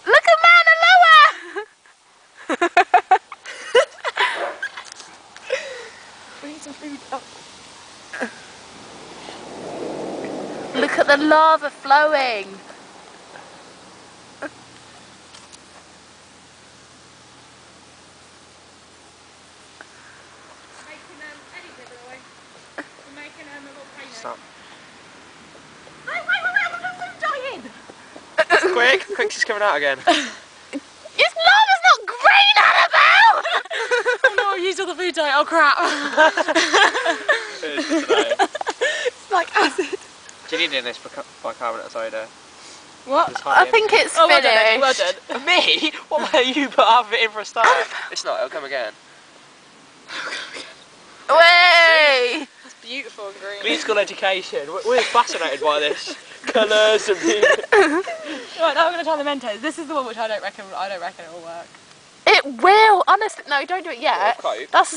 Look at Mauna Loa! We need some food. Oh. Look at the lava flowing. Stop. Wait, I'm food dying! Quick, she's coming out again. This lava's not green, Annabelle! Oh no, I used all the food dye. Oh crap. It's like acid. Do you need in this bicarbonate of soda? What? I think it's finished. Well done. Me? What about you put half of it in for a start? It's not, it'll come again. Way! That's beautiful and green. Green school education, we're fascinated by this. Colours and music. Right, now we're going to try the Mentos. This is the one which I don't reckon it will work. It will! Honestly, no, don't do it yet. Coke. That's